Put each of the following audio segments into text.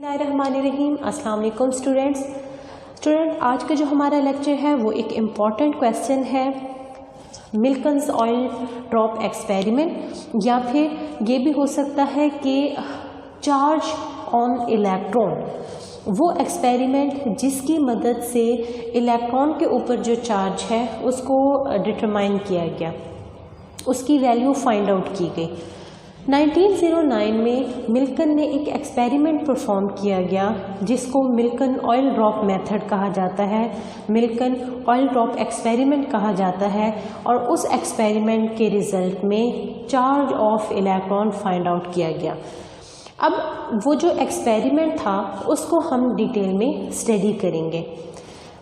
बिस्मिल्लाहिर्रहमानिर्रहीम। अस्सलाम वालेकुम स्टूडेंट, आज का जो हमारा लेक्चर है वो एक इम्पॉर्टेंट क्वेश्चन है मिल्कन्स ऑयल ड्रॉप एक्सपेरिमेंट, या फिर ये भी हो सकता है कि चार्ज ऑन इलेक्ट्रॉन, वो एक्सपेरिमेंट जिसकी मदद से इलेक्ट्रॉन के ऊपर जो चार्ज है उसको डिटरमाइन किया गया, उसकी वैल्यू फाइंड आउट की गई। 1909 में मिल्कन ने एक एक्सपेरिमेंट परफॉर्म किया गया जिसको मिल्कन ऑयल ड्रॉप मेथड कहा जाता है, मिल्कन ऑयल ड्रॉप एक्सपेरिमेंट कहा जाता है। और उस एक्सपेरिमेंट के रिजल्ट में charge of electron find out किया गया। अब वो जो एक्सपेरिमेंट था उसको हम डिटेल में स्टडी करेंगे।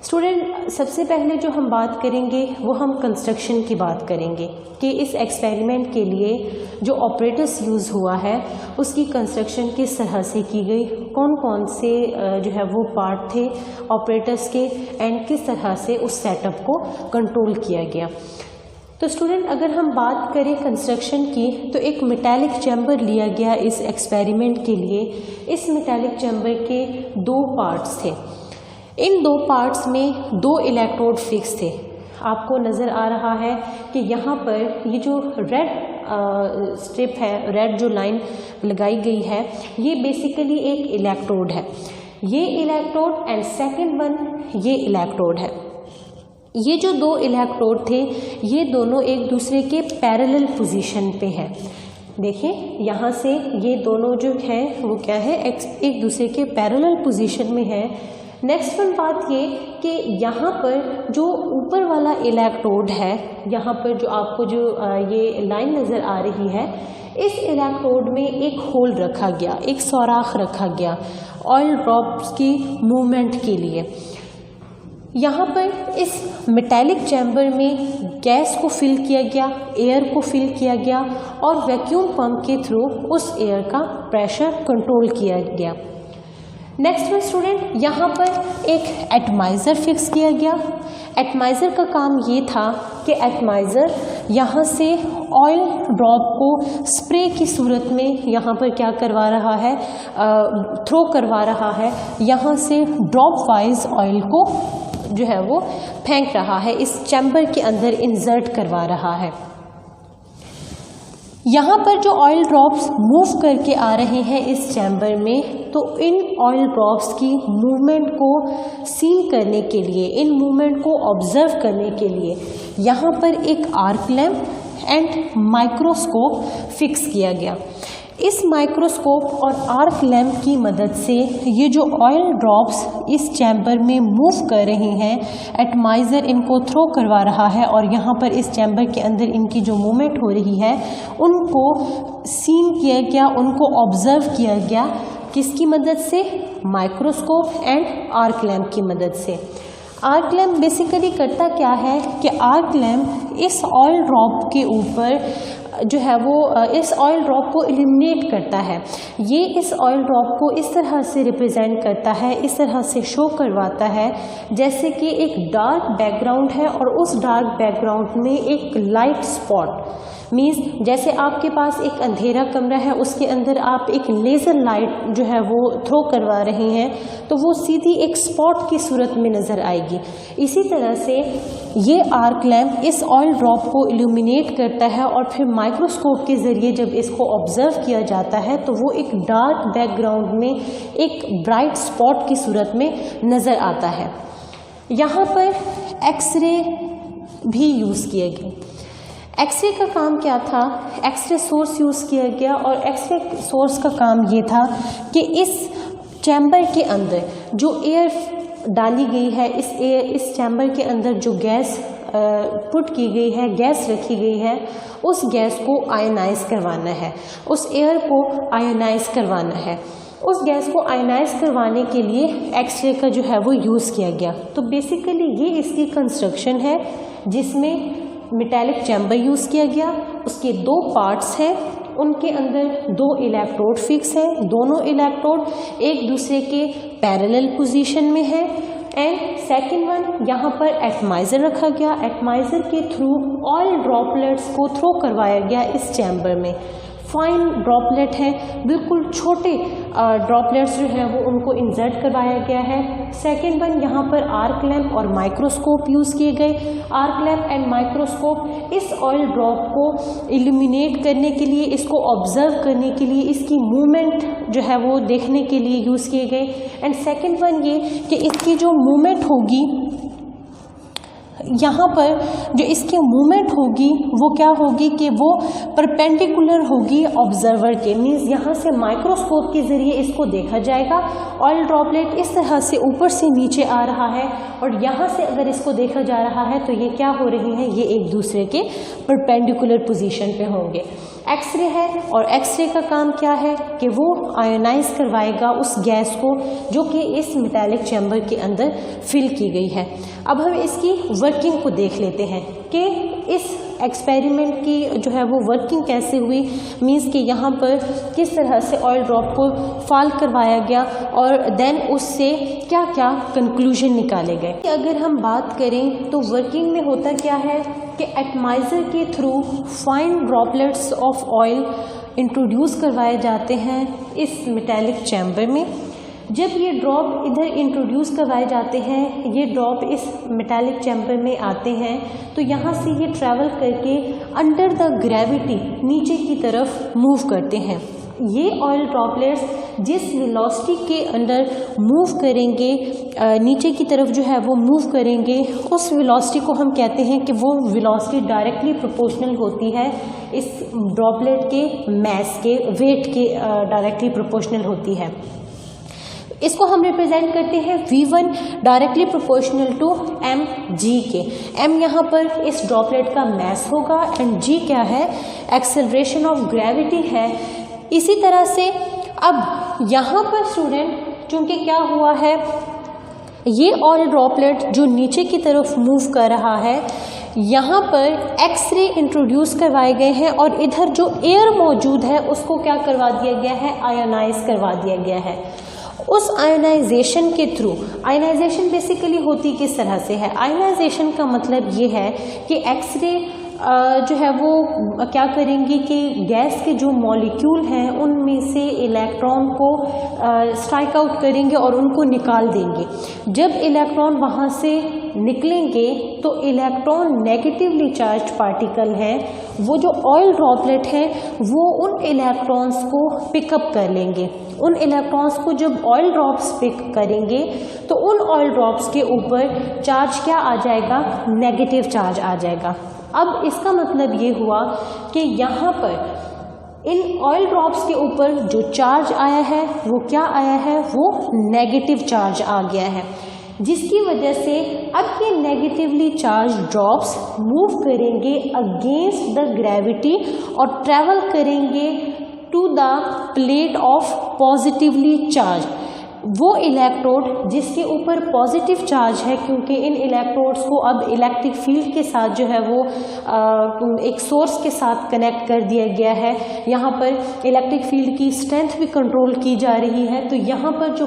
स्टूडेंट, सबसे पहले जो हम बात करेंगे वो हम कंस्ट्रक्शन की बात करेंगे कि इस एक्सपेरिमेंट के लिए जो ऑपरेटर्स यूज़ हुआ है उसकी कंस्ट्रक्शन किस तरह से की गई, कौन कौन से जो है वो पार्ट थे ऑपरेटर्स के, एंड किस तरह से उस सेटअप को कंट्रोल किया गया। तो स्टूडेंट, अगर हम बात करें कंस्ट्रक्शन की तो एक मेटालिक चैम्बर लिया गया इस एक्सपेरिमेंट के लिए। इस मेटालिक चैम्बर के दो पार्ट्स थे। इन दो पार्ट्स में दो इलेक्ट्रोड फिक्स थे। आपको नज़र आ रहा है कि यहाँ पर ये जो रेड स्ट्रिप है, रेड जो लाइन लगाई गई है, ये बेसिकली एक इलेक्ट्रोड है। ये इलेक्ट्रोड एंड सेकंड वन ये इलेक्ट्रोड है। ये जो दो इलेक्ट्रोड थे ये दोनों एक दूसरे के पैरेलल पोजीशन पे हैं। देखिए यहाँ से ये दोनों जो हैं वो क्या है, एक दूसरे के पैरेलल पोजीशन में है। नेक्स्ट वन बात ये कि यहाँ पर जो ऊपर वाला इलेक्ट्रोड है, यहाँ पर जो आपको जो ये लाइन नज़र आ रही है, इस इलेक्ट्रोड में एक होल रखा गया, एक सुराख रखा गया ऑयल ड्रॉप्स की मूवमेंट के लिए। यहाँ पर इस मेटालिक चैम्बर में गैस को फिल किया गया, एयर को फिल किया गया और वैक्यूम पंप के थ्रू उस एयर का प्रेशर कंट्रोल किया गया। नेक्स्ट वन स्टूडेंट, यहाँ पर एक एटमाइज़र फिक्स किया गया। एटमाइज़र का काम ये था कि एटमाइज़र यहाँ से ऑयल ड्रॉप को स्प्रे की सूरत में यहाँ पर क्या करवा रहा है, थ्रो करवा रहा है, यहाँ से ड्रॉप वाइज ऑयल को जो है वो फेंक रहा है, इस चैम्बर के अंदर इंसर्ट करवा रहा है। यहाँ पर जो ऑयल ड्रॉप्स मूव करके आ रहे हैं इस चैम्बर में, तो इन ऑयल ड्रॉप्स की मूवमेंट को सीन करने के लिए, इन मूवमेंट को ऑब्जर्व करने के लिए यहाँ पर एक arc lamp and microscope fix किया गया। इस माइक्रोस्कोप और आर्क लैम्प की मदद से ये जो ऑयल ड्रॉप्स इस चैम्बर में मूव कर रहे हैं, एटमाइज़र इनको थ्रो करवा रहा है और यहाँ पर इस चैम्बर के अंदर इनकी जो मूवमेंट हो रही है उनको सीन किया गया, उनको ऑब्जर्व किया गया। किसकी मदद से? माइक्रोस्कोप एंड आर्क लैम्प की मदद से। आर्क लैम्प बेसिकली करता क्या है कि आर्क लैम्प इस ऑयल ड्रॉप के ऊपर जो है वो इस ऑयल ड्रॉप को इल्यूमिनेट करता है। ये इस ऑयल ड्रॉप को इस तरह से रिप्रेजेंट करता है, इस तरह से शो करवाता है जैसे कि एक डार्क बैकग्राउंड है और उस डार्क बैकग्राउंड में एक लाइट स्पॉट, मीन्स जैसे आपके पास एक अंधेरा कमरा है, उसके अंदर आप एक लेज़र लाइट जो है वो थ्रो करवा रहे हैं तो वो सीधी एक स्पॉट की सूरत में नज़र आएगी। इसी तरह से ये आर्क लैम्प इस ऑयल ड्रॉप को इल्यूमिनेट करता है और फिर माइक्रोस्कोप के ज़रिए जब इसको ऑब्जर्व किया जाता है तो वो एक डार्क बैकग्राउंड में एक ब्राइट स्पॉट की सूरत में नज़र आता है। यहाँ पर एक्सरे भी यूज़ किए गए। एक्सरे का काम क्या था? एक्सरे सोर्स यूज़ किया गया और एक्सरे सोर्स का काम ये था कि इस चैम्बर के अंदर जो एयर डाली गई है, इस चैम्बर के अंदर जो गैस पुट की गई है, गैस रखी गई है, उस गैस को आयनाइज करवाना है, उस एयर को आयनाइज करवाना है। उस गैस को आयनाइज करवाने के लिए एक्सरे का जो है वो यूज़ किया गया। तो बेसिकली ये इसकी कंस्ट्रक्शन है जिसमें मेटालिक चैम्बर यूज़ किया गया, उसके दो पार्ट्स हैं, उनके अंदर दो इलेक्ट्रोड फिक्स हैं, दोनों इलेक्ट्रोड एक दूसरे के पैरेलल पोजीशन में है। एंड सेकंड वन, यहाँ पर एटमाइज़र रखा गया, एटमाइज़र के थ्रू ऑयल ड्रॉपलेट्स को थ्रो करवाया गया इस चैम्बर में। फाइन ड्रॉपलेट हैं, बिल्कुल छोटे ड्रॉपलेट्स जो हैं वो उनको इंसर्ट करवाया गया है। सेकेंड वन, यहाँ पर आर्क लैम्प और माइक्रोस्कोप यूज़ किए गए। आर्क लैम्प एंड माइक्रोस्कोप इस ऑयल ड्रॉप को इल्यूमिनेट करने के लिए, इसको ऑब्जर्व करने के लिए, इसकी मूवमेंट जो है वो देखने के लिए यूज़ किए गए। एंड सेकेंड वन ये कि इसकी जो मूवमेंट होगी, यहाँ पर जो इसकी मूवमेंट होगी वो क्या होगी कि वो परपेंडिकुलर होगी ऑब्जर्वर के, मीन्स यहाँ से माइक्रोस्कोप के ज़रिए इसको देखा जाएगा। ऑयल ड्रॉपलेट इस तरह से ऊपर से नीचे आ रहा है और यहाँ से अगर इसको देखा जा रहा है तो ये क्या हो रही है, ये एक दूसरे के परपेंडिकुलर पोजीशन पे होंगे। एक्सरे है और एक्सरे का काम क्या है कि वो आयोनाइज करवाएगा उस गैस को जो कि इस मेटालिक चैम्बर के अंदर फिल की गई है। अब हम इसकी वर्किंग को देख लेते हैं कि इस एक्सपेरिमेंट की जो है वो वर्किंग कैसे हुई, मीन्स कि यहाँ पर किस तरह से ऑयल ड्रॉप को फॉल करवाया गया और देन उससे क्या क्या कंक्लूजन निकाले गए। अगर हम बात करें तो वर्किंग में होता क्या है कि एटमाइज़र के through fine droplets of oil introduce करवाए जाते हैं इस मेटालिक चैम्बर में। जब ये ड्रॉप इधर इंट्रोड्यूस करवाए जाते हैं, ये ड्रॉप इस मेटालिक चैम्बर में आते हैं तो यहाँ से ये ट्रैवल करके अंडर द ग्रेविटी नीचे की तरफ मूव करते हैं। ये ऑयल ड्रॉपलेट्स जिस वेलोसिटी के अंडर मूव करेंगे, नीचे की तरफ जो है वो मूव करेंगे, उस वेलोसिटी को हम कहते हैं कि वो वेलोसिटी डायरेक्टली प्रोपोर्शनल होती है इस ड्रॉपलेट के मैस के, वेट के डायरेक्टली प्रोपोर्शनल होती है। इसको हम रिप्रेजेंट करते हैं V1 directly proportional to mg के। m यहाँ पर इस ड्रॉपलेट का मैस होगा एंड g क्या है, एक्सेलरेशन ऑफ ग्रेविटी है। इसी तरह से अब यहाँ पर स्टूडेंट चूंकि क्या हुआ है, ये ऑयल ड्रॉपलेट जो नीचे की तरफ मूव कर रहा है, यहाँ पर एक्सरे इंट्रोड्यूस करवाए गए हैं और इधर जो एयर मौजूद है उसको क्या करवा दिया गया है, आयोनाइज करवा दिया गया है। उस आयोनाइजेशन के थ्रू, आयोनाइजेशन बेसिकली होती किस तरह से है, आयोनाइजेशन का मतलब ये है कि एक्सरे जो है वो क्या करेंगी कि गैस के जो मॉलिक्यूल हैं उनमें से इलेक्ट्रॉन को स्ट्राइक आउट करेंगे और उनको निकाल देंगे। जब इलेक्ट्रॉन वहाँ से निकलेंगे तो इलेक्ट्रॉन नेगेटिवली चार्ज पार्टिकल हैं, वो जो ऑयल ड्रॉपलेट हैं वो उन इलेक्ट्रॉन्स को पिकअप कर लेंगे। उन इलेक्ट्रॉन्स को जब ऑयल ड्रॉप्स पिक करेंगे तो उन ऑयल ड्रॉप्स के ऊपर चार्ज क्या आ जाएगा, नेगेटिव चार्ज आ जाएगा। अब इसका मतलब ये हुआ कि यहाँ पर इन ऑयल ड्रॉप्स के ऊपर जो चार्ज आया है वो क्या आया है, वो नेगेटिव चार्ज आ गया है, जिसकी वजह से अब ये नेगेटिवली चार्ज ड्रॉप्स मूव करेंगे अगेंस्ट द ग्रेविटी और ट्रैवल करेंगे to the plate of positively charge. वो इलेक्ट्रोड जिसके ऊपर पॉजिटिव चार्ज है, क्योंकि इन इलेक्ट्रोड्स को अब इलेक्ट्रिक फील्ड के साथ जो है वो एक सोर्स के साथ कनेक्ट कर दिया गया है। यहाँ पर इलेक्ट्रिक फील्ड की स्ट्रेंथ भी कंट्रोल की जा रही है, तो यहाँ पर जो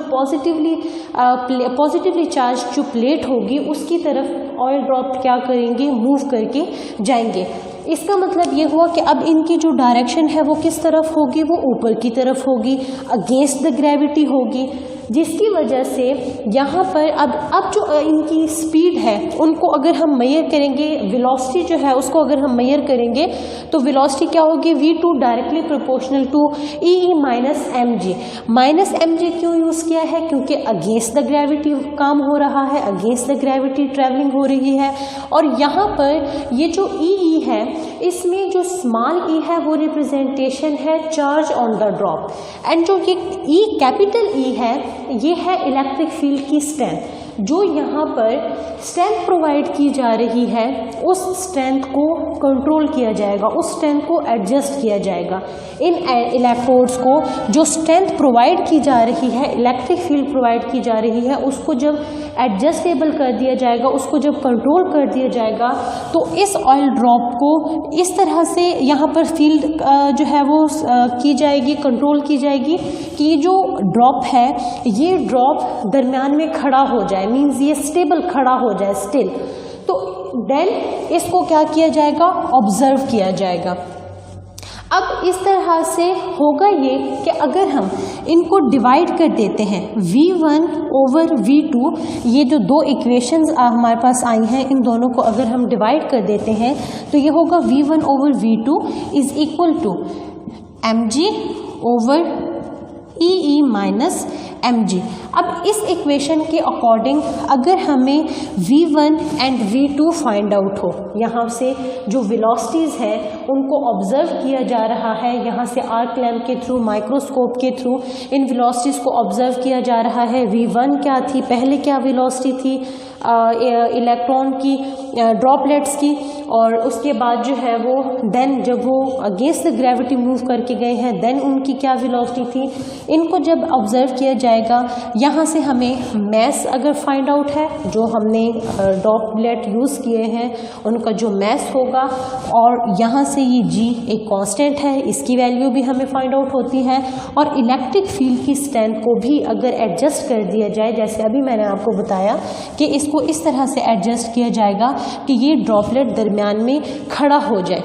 पॉजिटिवली चार्ज जो प्लेट होगी उसकी तरफ ऑयल ड्रॉप क्या करेंगे, मूव करके जाएंगे। इसका मतलब ये हुआ कि अब इनकी जो डायरेक्शन है वो किस तरफ होगी, वो ऊपर की तरफ होगी, अगेंस्ट द ग्रेविटी होगी, जिसकी वजह से यहाँ पर अब जो इनकी स्पीड है उनको अगर हम मेजर करेंगे, वेलोसिटी जो है उसको अगर हम मेजर करेंगे तो वेलोसिटी क्या होगी, v2 directly proportional to e minus mg। Minus mg क्यों यूज़ किया है, क्योंकि अगेंस्ट द ग्रेविटी काम हो रहा है, अगेंस्ट द ग्रेविटी ट्रैवलिंग हो रही है। और यहाँ पर ये जो e है, इसमें जो स्मॉल e है वो रिप्रेजेंटेशन है charge on the drop, and जो ये e कैपिटल E है ये है इलेक्ट्रिक फील्ड की स्ट्रेंथ। जो यहाँ पर स्ट्रेंथ प्रोवाइड की जा रही है उस स्ट्रेंथ को कंट्रोल किया जाएगा, उस स्ट्रेंथ को एडजस्ट किया जाएगा। इन इलेक्ट्रोड्स को जो स्ट्रेंथ प्रोवाइड की जा रही है, इलेक्ट्रिक फील्ड प्रोवाइड की जा रही है, उसको जब एडजस्टेबल कर दिया जाएगा, उसको जब कंट्रोल कर दिया जाएगा, तो इस ऑयल ड्रॉप को इस तरह से यहाँ पर फील्ड जो है वो की जाएगी, कंट्रोल की जाएगी कि जो ड्रॉप है ये ड्रॉप दरमियान में खड़ा हो जाए, मीन्स ये स्टेबल खड़ा हो जाए स्टिल। तो देन इसको क्या किया जाएगा, ऑब्जर्व किया जाएगा। अब इस तरह से होगा ये कि अगर हम इनको डिवाइड कर देते हैं V1 ओवर V2, ये जो दो इक्वेशंस हमारे पास आई हैं इन दोनों को अगर हम डिवाइड कर देते हैं तो ये होगा V1 over V2 is equal to mg over EE minus mg। अब इस इक्वेशन के अकॉर्डिंग अगर हमें V1 and V2 find out हो, यहाँ से जो वेलोसिटीज़ हैं उनको ऑब्जर्व किया जा रहा है, यहाँ से आर्क लैम्प के थ्रू, माइक्रोस्कोप के थ्रू इन वेलोसिटीज़ को ऑब्जर्व किया जा रहा है। V1 क्या थी, पहले क्या वेलोसिटी थी इलेक्ट्रॉन की, ड्रॉपलेट्स की, और उसके बाद जो है वो देन जब वो अगेंस्ट द ग्रेविटी मूव करके गए हैं देन उनकी क्या वेलोसिटी थी, इनको जब ऑब्जर्व किया जाएगा यहाँ से हमें मैस अगर फाइंड आउट है, जो हमने ड्रॉपलेट यूज़ किए हैं उनका जो मैस होगा, और यहाँ से ये g एक कांस्टेंट है, इसकी वैल्यू भी हमें फाइंड आउट होती है, और इलेक्ट्रिक फील्ड की स्ट्रेंथ को भी अगर एडजस्ट कर दिया जाए, जैसे अभी मैंने आपको बताया कि इसको इस तरह से एडजस्ट किया जाएगा कि ये ड्रॉपलेट दरमियान में खड़ा हो जाए,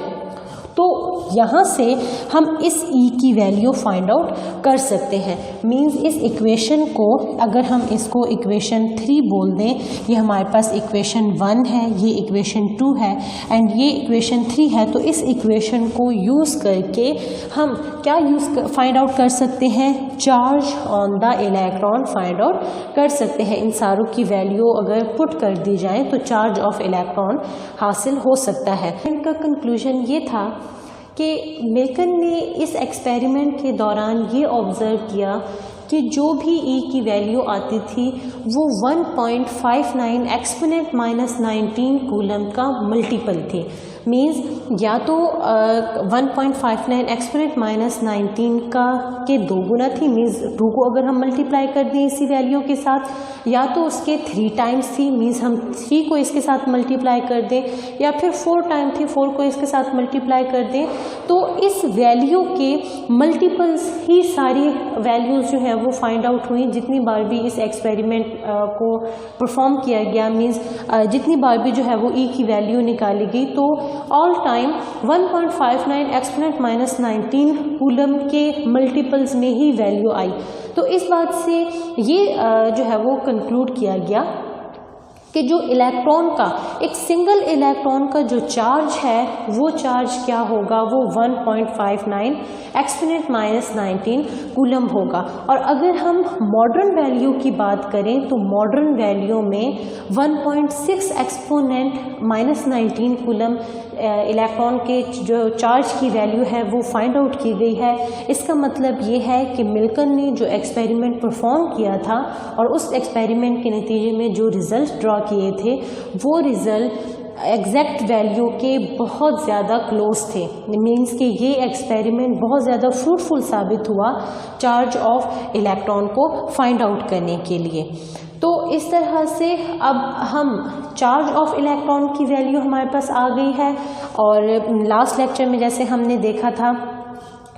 तो यहाँ से हम इस E की वैल्यू फाइंड आउट कर सकते हैं। मींस इस इक्वेशन को अगर हम इसको इक्वेशन 3 बोल दें, ये हमारे पास इक्वेशन 1 है, ये इक्वेशन 2 है एंड ये इक्वेशन 3 है, तो इस इक्वेशन को यूज़ करके हम क्या फाइंड आउट कर सकते हैं, charge on the electron find out कर सकते हैं। इन सारों की वैल्यू अगर पुट कर दी जाए तो चार्ज ऑफ इलेक्ट्रॉन हासिल हो सकता है। इनका कंक्लूजन ये था कि मिल्कन ने इस एक्सपेरिमेंट के दौरान ये ऑब्ज़र्व किया कि जो भी E की वैल्यू आती थी वो 1.59 एक्सपोनेंट माइनस 19 कूलम का मल्टीपल थी। मीन्स या तो 1.59 एक्सपोनेंट माइनस 19 का के 2 गुना थी, मीन्स 2 को अगर हम मल्टीप्लाई कर दें इसी वैल्यू के साथ, या तो उसके 3 टाइम्स थी, मीन्स हम 3 को इसके साथ मल्टीप्लाई कर दें, या फिर 4 टाइम थी, 4 को इसके साथ मल्टीप्लाई कर दें, तो इस वैल्यू के मल्टीपल्स ही सारी वैल्यूज़ जो है वो फाइंड आउट हुई जितनी बार भी इस एक्सपेरिमेंट को परफॉर्म किया गया। मीन्स जितनी बार भी जो है वो E की वैल्यू निकाली गई तो all time 1.59 exponent minus 19 coulomb के मल्टीपल्स में ही वैल्यू आई। तो इस बात से ये जो है वो कंक्लूड किया गया कि जो इलेक्ट्रॉन का, एक सिंगल इलेक्ट्रॉन का जो चार्ज है वो चार्ज क्या होगा, वो 1.59 एक्सपोनेंट माइनस 19 कूलम होगा। और अगर हम मॉडर्न वैल्यू की बात करें तो मॉडर्न वैल्यू में 1.6 एक्सपोनेंट माइनस 19 कूलम इलेक्ट्रॉन के जो चार्ज की वैल्यू है वो फाइंड आउट की गई है। इसका मतलब ये है कि मिल्कन ने जो एक्सपेरिमेंट परफॉर्म किया था और उस एक्सपेरिमेंट के नतीजे में जो रिज़ल्ट ड्रॉ किए थे वो रिज़ल्ट एग्जैक्ट वैल्यू के बहुत ज़्यादा क्लोज थे। मीन्स कि ये एक्सपेरिमेंट बहुत ज़्यादा फ्रूटफुल साबित हुआ चार्ज ऑफ इलेक्ट्रॉन को फाइंड आउट करने के लिए। तो इस तरह से अब हम चार्ज ऑफ इलेक्ट्रॉन की वैल्यू हमारे पास आ गई है, और लास्ट लेक्चर में जैसे हमने देखा था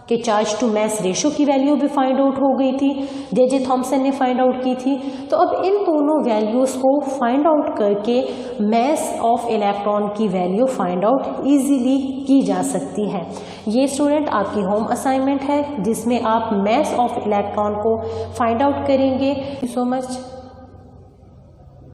कि चार्ज टू मैस रेशो की वैल्यू भी फाइंड आउट हो गई थी, जे थॉमसन ने फाइंड आउट की थी। तो अब इन दोनों वैल्यूज़ को फाइंड आउट करके मैस ऑफ इलेक्ट्रॉन की वैल्यू फाइंड आउट इजीली की जा सकती है। ये स्टूडेंट आपकी होम असाइनमेंट है जिसमें आप मैस ऑफ इलेक्ट्रॉन को फाइंड आउट करेंगे। So much.